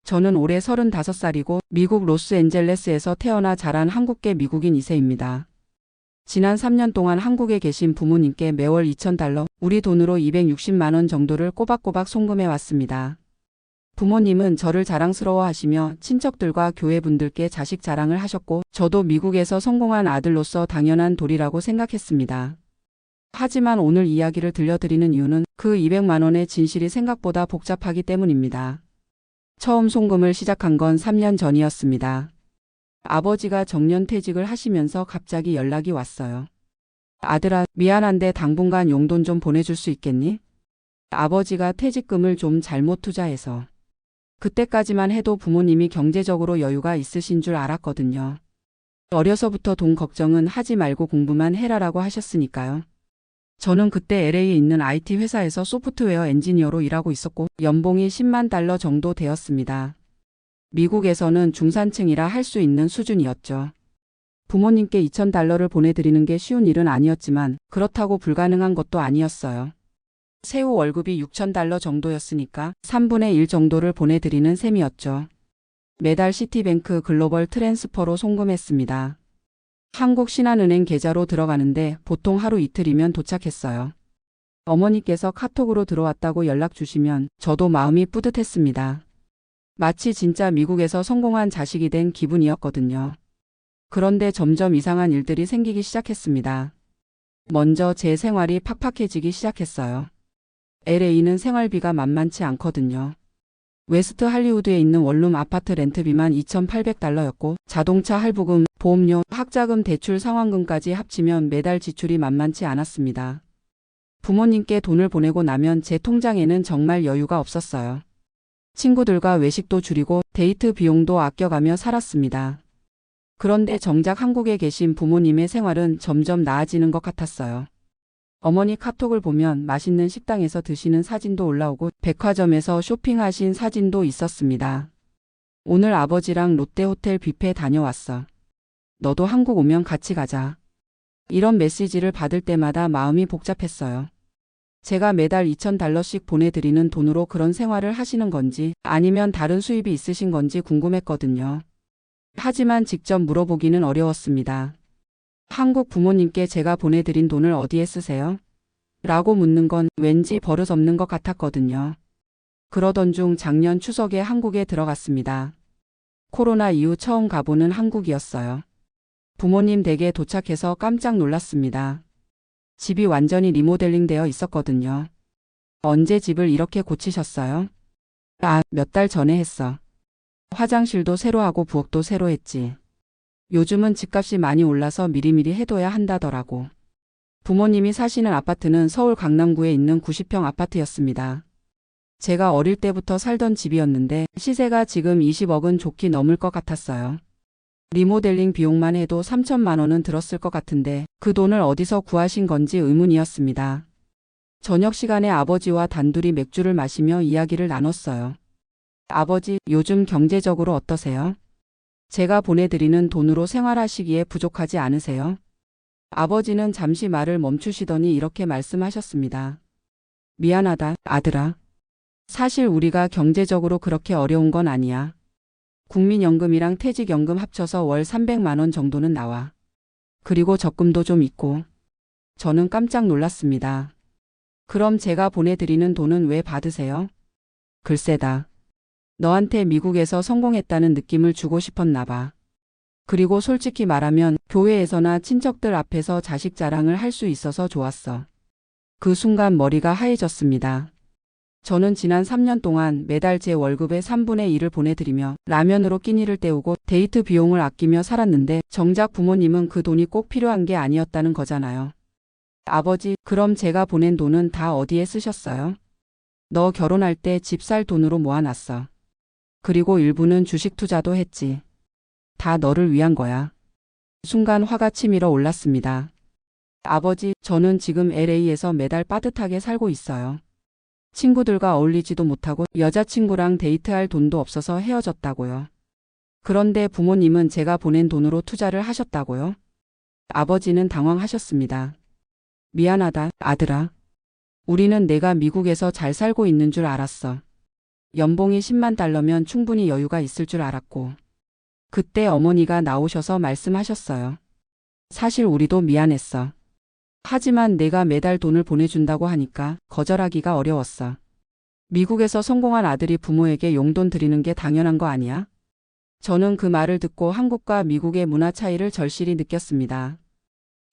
저는 올해 35살이고 미국 로스앤젤레스에서 태어나 자란 한국계 미국인 2세입니다. 지난 3년 동안 한국에 계신 부모님께 매월 $2,000, 우리 돈으로 260만 원 정도를 꼬박꼬박 송금해 왔습니다. 부모님은 저를 자랑스러워하시며 친척들과 교회분들께 자식 자랑을 하셨고 저도 미국에서 성공한 아들로서 당연한 도리라고 생각했습니다. 하지만 오늘 이야기를 들려드리는 이유는 그 200만 원의 진실이 생각보다 복잡하기 때문입니다. 처음 송금을 시작한 건 3년 전이었습니다. 아버지가 정년퇴직을 하시면서 갑자기 연락이 왔어요. 아들아, 미안한데 당분간 용돈 좀 보내줄 수 있겠니? 아버지가 퇴직금을 좀 잘못 투자해서. 그때까지만 해도 부모님이 경제적으로 여유가 있으신 줄 알았거든요. 어려서부터 돈 걱정은 하지 말고 공부만 해라라고 하셨으니까요. 저는 그때 LA에 있는 IT 회사에서 소프트웨어 엔지니어로 일하고 있었고 연봉이 $10만 정도 되었습니다. 미국에서는 중산층이라 할 수 있는 수준이었죠. 부모님께 $2,000를 보내드리는 게 쉬운 일은 아니었지만 그렇다고 불가능한 것도 아니었어요. 세후 월급이 $6,000 정도였으니까 3분의 1 정도를 보내드리는 셈이었죠. 매달 시티뱅크 글로벌 트랜스퍼로 송금했습니다. 한국신한은행 계좌로 들어가는데 보통 하루 이틀이면 도착했어요. 어머니께서 카톡으로 들어왔다고 연락 주시면 저도 마음이 뿌듯했습니다. 마치 진짜 미국에서 성공한 자식이 된 기분이었거든요. 그런데 점점 이상한 일들이 생기기 시작했습니다. 먼저 제 생활이 팍팍해지기 시작했어요. LA는 생활비가 만만치 않거든요. 웨스트 할리우드에 있는 원룸 아파트 렌트비만 $2,800였고 자동차 할부금, 보험료, 학자금 대출 상환금까지 합치면 매달 지출이 만만치 않았습니다. 부모님께 돈을 보내고 나면 제 통장에는 정말 여유가 없었어요. 친구들과 외식도 줄이고 데이트 비용도 아껴가며 살았습니다. 그런데 정작 한국에 계신 부모님의 생활은 점점 나아지는 것 같았어요. 어머니 카톡을 보면 맛있는 식당에서 드시는 사진도 올라오고 백화점에서 쇼핑하신 사진도 있었습니다. 오늘 아버지랑 롯데호텔 뷔페 다녀왔어. 너도 한국 오면 같이 가자. 이런 메시지를 받을 때마다 마음이 복잡했어요. 제가 매달 $2,000씩 보내드리는 돈으로 그런 생활을 하시는 건지 아니면 다른 수입이 있으신 건지 궁금했거든요. 하지만 직접 물어보기는 어려웠습니다. 한국 부모님께 제가 보내드린 돈을 어디에 쓰세요? 라고 묻는 건 왠지 버릇없는 것 같았거든요. 그러던 중 작년 추석에 한국에 들어갔습니다. 코로나 이후 처음 가보는 한국이었어요. 부모님 댁에 도착해서 깜짝 놀랐습니다. 집이 완전히 리모델링 되어 있었거든요. 언제 집을 이렇게 고치셨어요? 몇 달 전에 했어. 화장실도 새로 하고 부엌도 새로 했지. 요즘은 집값이 많이 올라서 미리미리 해둬야 한다더라고. 부모님이 사시는 아파트는 서울 강남구에 있는 90평 아파트였습니다. 제가 어릴 때부터 살던 집이었는데 시세가 지금 20억은 좋게 넘을 것 같았어요. 리모델링 비용만 해도 3천만 원은 들었을 것 같은데 그 돈을 어디서 구하신 건지 의문이었습니다. 저녁 시간에 아버지와 단둘이 맥주를 마시며 이야기를 나눴어요. 아버지, 요즘 경제적으로 어떠세요? 제가 보내드리는 돈으로 생활하시기에 부족하지 않으세요? 아버지는 잠시 말을 멈추시더니 이렇게 말씀하셨습니다. 미안하다, 아들아. 사실 우리가 경제적으로 그렇게 어려운 건 아니야. 국민연금이랑 퇴직연금 합쳐서 월 300만 원 정도는 나와. 그리고 적금도 좀 있고. 저는 깜짝 놀랐습니다. 그럼 제가 보내드리는 돈은 왜 받으세요? 글쎄다. 너한테 미국에서 성공했다는 느낌을 주고 싶었나 봐. 그리고 솔직히 말하면 교회에서나 친척들 앞에서 자식 자랑을 할 수 있어서 좋았어. 그 순간 머리가 하얘졌습니다. 저는 지난 3년 동안 매달 제 월급의 3분의 1을 보내드리며 라면으로 끼니를 때우고 데이트 비용을 아끼며 살았는데 정작 부모님은 그 돈이 꼭 필요한 게 아니었다는 거잖아요. 아버지, 그럼 제가 보낸 돈은 다 어디에 쓰셨어요? 너 결혼할 때 집 살 돈으로 모아놨어. 그리고 일부는 주식 투자도 했지. 다 너를 위한 거야. 순간 화가 치밀어 올랐습니다. 아버지, 저는 지금 LA에서 매달 빠듯하게 살고 있어요. 친구들과 어울리지도 못하고 여자친구랑 데이트할 돈도 없어서 헤어졌다고요. 그런데 부모님은 제가 보낸 돈으로 투자를 하셨다고요? 아버지는 당황하셨습니다. 미안하다, 아들아. 우리는 내가 미국에서 잘 살고 있는 줄 알았어. 연봉이 10만 달러면 충분히 여유가 있을 줄 알았고. 그때 어머니가 나오셔서 말씀하셨어요. 사실 우리도 미안했어. 하지만 내가 매달 돈을 보내준다고 하니까 거절하기가 어려웠어. 미국에서 성공한 아들이 부모에게 용돈 드리는 게 당연한 거 아니야? 저는 그 말을 듣고 한국과 미국의 문화 차이를 절실히 느꼈습니다.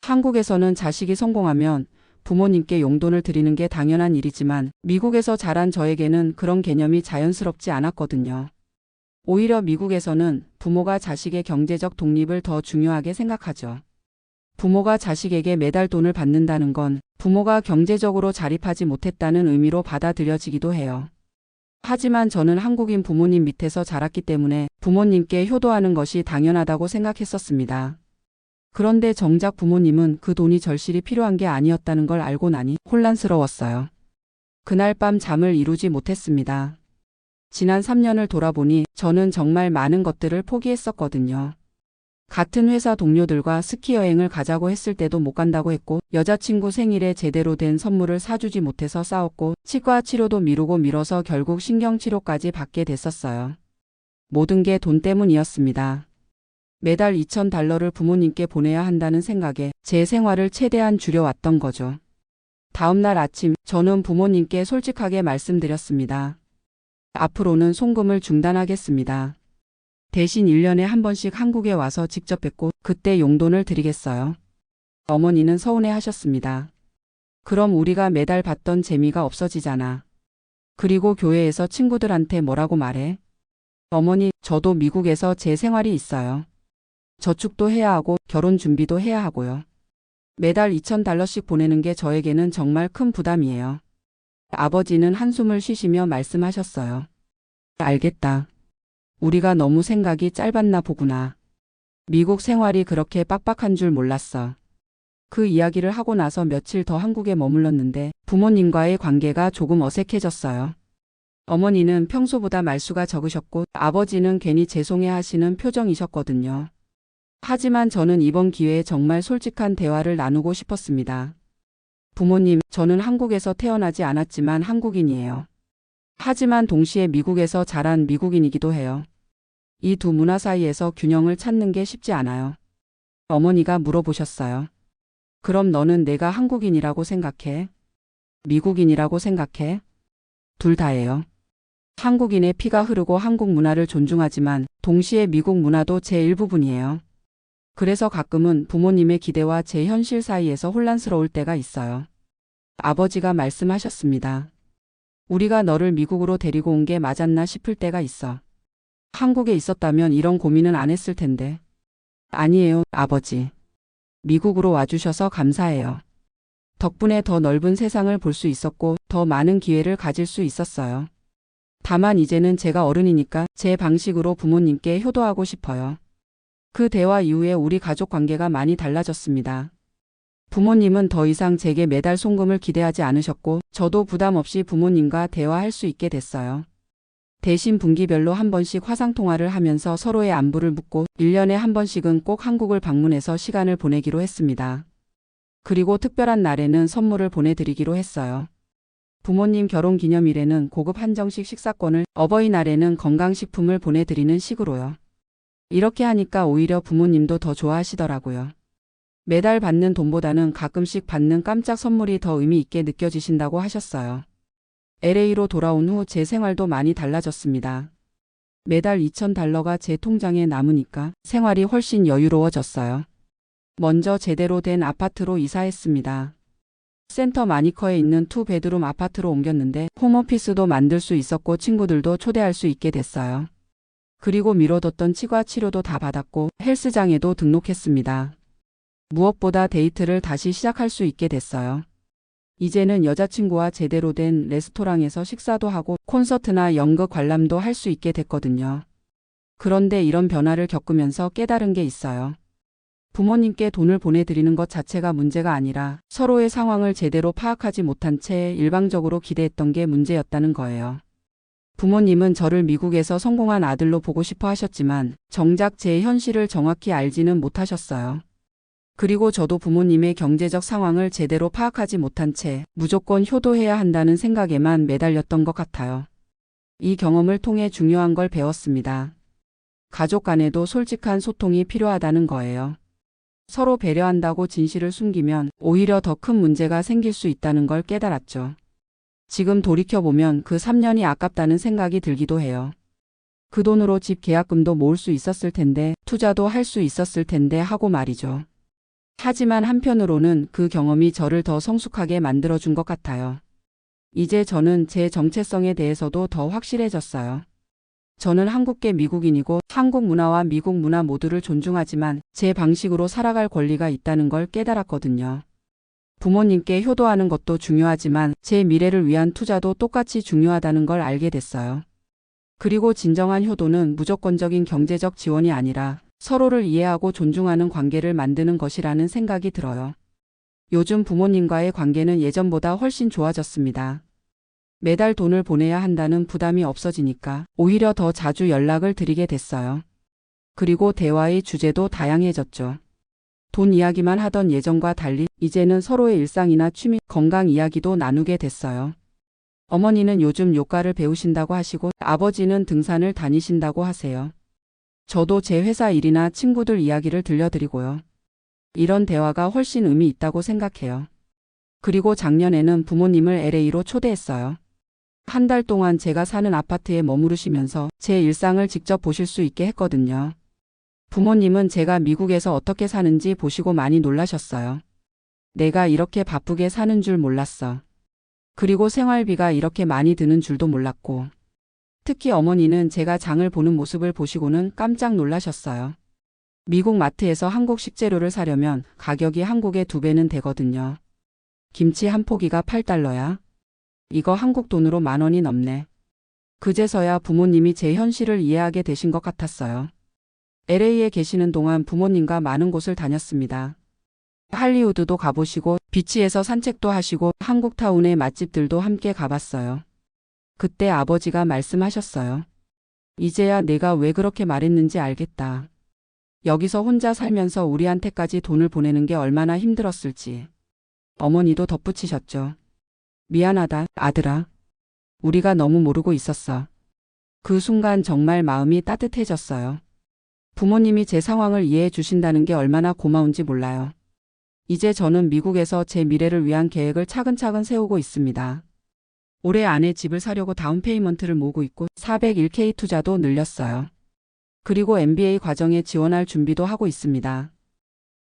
한국에서는 자식이 성공하면 부모님께 용돈을 드리는 게 당연한 일이지만 미국에서 자란 저에게는 그런 개념이 자연스럽지 않았거든요. 오히려 미국에서는 부모가 자식의 경제적 독립을 더 중요하게 생각하죠. 부모가 자식에게 매달 돈을 받는다는 건 부모가 경제적으로 자립하지 못했다는 의미로 받아들여지기도 해요. 하지만 저는 한국인 부모님 밑에서 자랐기 때문에 부모님께 효도하는 것이 당연하다고 생각했었습니다. 그런데 정작 부모님은 그 돈이 절실히 필요한 게 아니었다는 걸 알고 나니 혼란스러웠어요. 그날 밤 잠을 이루지 못했습니다. 지난 3년을 돌아보니 저는 정말 많은 것들을 포기했었거든요. 같은 회사 동료들과 스키 여행을 가자고 했을 때도 못 간다고 했고, 여자친구 생일에 제대로 된 선물을 사주지 못해서 싸웠고, 치과 치료도 미루고 미뤄서 결국 신경치료까지 받게 됐었어요. 모든 게 돈 때문이었습니다. 매달 2,000달러를 부모님께 보내야 한다는 생각에 제 생활을 최대한 줄여왔던 거죠. 다음날 아침 저는 부모님께 솔직하게 말씀드렸습니다. 앞으로는 송금을 중단하겠습니다. 대신 1년에 한 번씩 한국에 와서 직접 뵙고 그때 용돈을 드리겠어요. 어머니는 서운해 하셨습니다. 그럼 우리가 매달 받던 재미가 없어지잖아. 그리고 교회에서 친구들한테 뭐라고 말해? 어머니, 저도 미국에서 제 생활이 있어요. 저축도 해야 하고 결혼 준비도 해야 하고요. 매달 2,000달러씩 보내는 게 저에게는 정말 큰 부담이에요. 아버지는 한숨을 쉬시며 말씀하셨어요. 알겠다. 우리가 너무 생각이 짧았나 보구나. 미국 생활이 그렇게 빡빡한 줄 몰랐어. 그 이야기를 하고 나서 며칠 더 한국에 머물렀는데 부모님과의 관계가 조금 어색해졌어요. 어머니는 평소보다 말수가 적으셨고 아버지는 괜히 죄송해 하시는 표정이셨거든요. 하지만 저는 이번 기회에 정말 솔직한 대화를 나누고 싶었습니다. 부모님, 저는 한국에서 태어나지 않았지만 한국인이에요. 하지만 동시에 미국에서 자란 미국인이기도 해요. 이 두 문화 사이에서 균형을 찾는 게 쉽지 않아요. 어머니가 물어보셨어요. 그럼 너는 내가 한국인이라고 생각해? 미국인이라고 생각해? 둘 다예요. 한국인의 피가 흐르고 한국 문화를 존중하지만 동시에 미국 문화도 제 일부분이에요. 그래서 가끔은 부모님의 기대와 제 현실 사이에서 혼란스러울 때가 있어요. 아버지가 말씀하셨습니다. 우리가 너를 미국으로 데리고 온 게 맞았나 싶을 때가 있어. 한국에 있었다면 이런 고민은 안 했을 텐데. 아니에요, 아버지. 미국으로 와주셔서 감사해요. 덕분에 더 넓은 세상을 볼 수 있었고 더 많은 기회를 가질 수 있었어요. 다만 이제는 제가 어른이니까 제 방식으로 부모님께 효도하고 싶어요. 그 대화 이후에 우리 가족 관계가 많이 달라졌습니다. 부모님은 더 이상 제게 매달 송금을 기대하지 않으셨고 저도 부담 없이 부모님과 대화할 수 있게 됐어요. 대신 분기별로 한 번씩 화상통화를 하면서 서로의 안부를 묻고 1년에 한 번씩은 꼭 한국을 방문해서 시간을 보내기로 했습니다. 그리고 특별한 날에는 선물을 보내드리기로 했어요. 부모님 결혼기념일에는 고급 한정식 식사권을, 어버이날에는 건강식품을 보내드리는 식으로요. 이렇게 하니까 오히려 부모님도 더 좋아하시더라고요. 매달 받는 돈보다는 가끔씩 받는 깜짝 선물이 더 의미 있게 느껴지신다고 하셨어요. LA로 돌아온 후 제 생활도 많이 달라졌습니다. 매달 2,000달러가 제 통장에 남으니까 생활이 훨씬 여유로워졌어요. 먼저 제대로 된 아파트로 이사했습니다. 센터 마니커에 있는 2베드룸 아파트로 옮겼는데 홈오피스도 만들 수 있었고 친구들도 초대할 수 있게 됐어요. 그리고 미뤄뒀던 치과 치료도 다 받았고 헬스장에도 등록했습니다. 무엇보다 데이트를 다시 시작할 수 있게 됐어요. 이제는 여자친구와 제대로 된 레스토랑에서 식사도 하고 콘서트나 연극 관람도 할 수 있게 됐거든요. 그런데 이런 변화를 겪으면서 깨달은 게 있어요. 부모님께 돈을 보내드리는 것 자체가 문제가 아니라 서로의 상황을 제대로 파악하지 못한 채 일방적으로 기대했던 게 문제였다는 거예요. 부모님은 저를 미국에서 성공한 아들로 보고 싶어 하셨지만 정작 제 현실을 정확히 알지는 못하셨어요. 그리고 저도 부모님의 경제적 상황을 제대로 파악하지 못한 채 무조건 효도해야 한다는 생각에만 매달렸던 것 같아요. 이 경험을 통해 중요한 걸 배웠습니다. 가족 간에도 솔직한 소통이 필요하다는 거예요. 서로 배려한다고 진실을 숨기면 오히려 더 큰 문제가 생길 수 있다는 걸 깨달았죠. 지금 돌이켜보면 그 3년이 아깝다는 생각이 들기도 해요. 그 돈으로 집 계약금도 모을 수 있었을 텐데, 투자도 할 수 있었을 텐데 하고 말이죠. 하지만 한편으로는 그 경험이 저를 더 성숙하게 만들어준 것 같아요. 이제 저는 제 정체성에 대해서도 더 확실해졌어요. 저는 한국계 미국인이고 한국 문화와 미국 문화 모두를 존중하지만 제 방식으로 살아갈 권리가 있다는 걸 깨달았거든요. 부모님께 효도하는 것도 중요하지만 제 미래를 위한 투자도 똑같이 중요하다는 걸 알게 됐어요. 그리고 진정한 효도는 무조건적인 경제적 지원이 아니라 서로를 이해하고 존중하는 관계를 만드는 것이라는 생각이 들어요. 요즘 부모님과의 관계는 예전보다 훨씬 좋아졌습니다. 매달 돈을 보내야 한다는 부담이 없어지니까 오히려 더 자주 연락을 드리게 됐어요. 그리고 대화의 주제도 다양해졌죠. 돈 이야기만 하던 예전과 달리 이제는 서로의 일상이나 취미, 건강 이야기도 나누게 됐어요. 어머니는 요즘 요가를 배우신다고 하시고 아버지는 등산을 다니신다고 하세요. 저도 제 회사 일이나 친구들 이야기를 들려드리고요. 이런 대화가 훨씬 의미 있다고 생각해요. 그리고 작년에는 부모님을 LA로 초대했어요. 한 달 동안 제가 사는 아파트에 머무르시면서 제 일상을 직접 보실 수 있게 했거든요. 부모님은 제가 미국에서 어떻게 사는지 보시고 많이 놀라셨어요. 내가 이렇게 바쁘게 사는 줄 몰랐어. 그리고 생활비가 이렇게 많이 드는 줄도 몰랐고. 특히 어머니는 제가 장을 보는 모습을 보시고는 깜짝 놀라셨어요. 미국 마트에서 한국 식재료를 사려면 가격이 한국의 2배는 되거든요. 김치 한 포기가 $8야. 이거 한국 돈으로 10,000원이 넘네. 그제서야 부모님이 제 현실을 이해하게 되신 것 같았어요. LA에 계시는 동안 부모님과 많은 곳을 다녔습니다. 할리우드도 가보시고 비치에서 산책도 하시고 한국타운의 맛집들도 함께 가봤어요. 그때 아버지가 말씀하셨어요. 이제야 내가 왜 그렇게 말했는지 알겠다. 여기서 혼자 살면서 우리한테까지 돈을 보내는 게 얼마나 힘들었을지. 어머니도 덧붙이셨죠. 미안하다, 아들아. 우리가 너무 모르고 있었어. 그 순간 정말 마음이 따뜻해졌어요. 부모님이 제 상황을 이해해 주신다는 게 얼마나 고마운지 몰라요. 이제 저는 미국에서 제 미래를 위한 계획을 차근차근 세우고 있습니다. 올해 안에 집을 사려고 다운페이먼트를 모으고 있고 401k 투자도 늘렸어요. 그리고 MBA 과정에 지원할 준비도 하고 있습니다.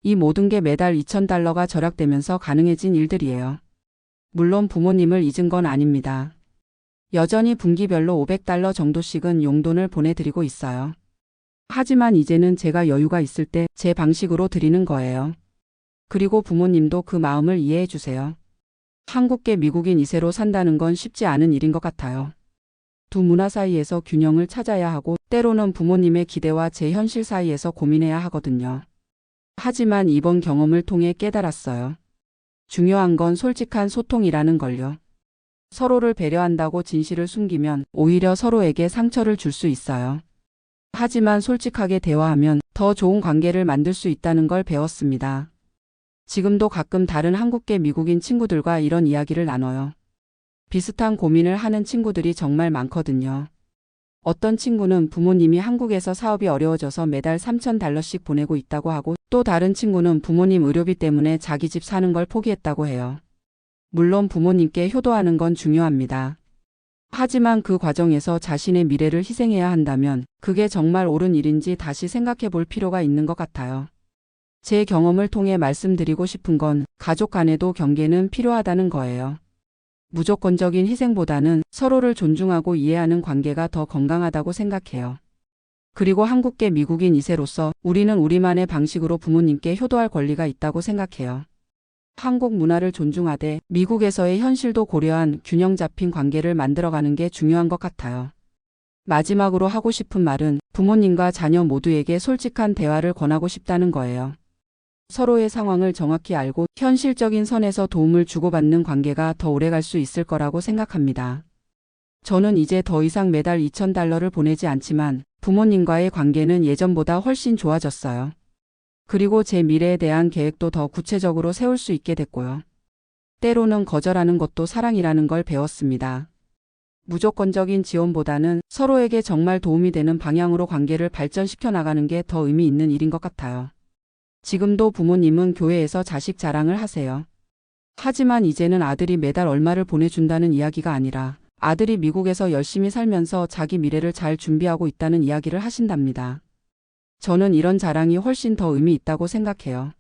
이 모든 게 매달 $2,000가 절약되면서 가능해진 일들이에요. 물론 부모님을 잊은 건 아닙니다. 여전히 분기별로 $500 정도씩은 용돈을 보내드리고 있어요. 하지만 이제는 제가 여유가 있을 때 제 방식으로 드리는 거예요. 그리고 부모님도 그 마음을 이해해 주세요. 한국계 미국인 2세로 산다는 건 쉽지 않은 일인 것 같아요. 두 문화 사이에서 균형을 찾아야 하고 때로는 부모님의 기대와 제 현실 사이에서 고민해야 하거든요. 하지만 이번 경험을 통해 깨달았어요. 중요한 건 솔직한 소통이라는 걸요. 서로를 배려한다고 진실을 숨기면 오히려 서로에게 상처를 줄 수 있어요. 하지만 솔직하게 대화하면 더 좋은 관계를 만들 수 있다는 걸 배웠습니다. 지금도 가끔 다른 한국계 미국인 친구들과 이런 이야기를 나눠요. 비슷한 고민을 하는 친구들이 정말 많거든요. 어떤 친구는 부모님이 한국에서 사업이 어려워져서 매달 $3,000씩 보내고 있다고 하고 또 다른 친구는 부모님 의료비 때문에 자기 집 사는 걸 포기했다고 해요. 물론 부모님께 효도하는 건 중요합니다. 하지만 그 과정에서 자신의 미래를 희생해야 한다면 그게 정말 옳은 일인지 다시 생각해 볼 필요가 있는 것 같아요. 제 경험을 통해 말씀드리고 싶은 건 가족 간에도 경계는 필요하다는 거예요. 무조건적인 희생보다는 서로를 존중하고 이해하는 관계가 더 건강하다고 생각해요. 그리고 한국계 미국인 2세로서 우리는 우리만의 방식으로 부모님께 효도할 권리가 있다고 생각해요. 한국 문화를 존중하되 미국에서의 현실도 고려한 균형 잡힌 관계를 만들어가는 게 중요한 것 같아요. 마지막으로 하고 싶은 말은 부모님과 자녀 모두에게 솔직한 대화를 권하고 싶다는 거예요. 서로의 상황을 정확히 알고 현실적인 선에서 도움을 주고받는 관계가 더 오래 갈 수 있을 거라고 생각합니다. 저는 이제 더 이상 매달 $2,000를 보내지 않지만 부모님과의 관계는 예전보다 훨씬 좋아졌어요. 그리고 제 미래에 대한 계획도 더 구체적으로 세울 수 있게 됐고요. 때로는 거절하는 것도 사랑이라는 걸 배웠습니다. 무조건적인 지원보다는 서로에게 정말 도움이 되는 방향으로 관계를 발전시켜 나가는 게 더 의미 있는 일인 것 같아요. 지금도 부모님은 교회에서 자식 자랑을 하세요. 하지만 이제는 아들이 매달 얼마를 보내준다는 이야기가 아니라 아들이 미국에서 열심히 살면서 자기 미래를 잘 준비하고 있다는 이야기를 하신답니다. 저는 이런 자랑이 훨씬 더 의미 있다고 생각해요.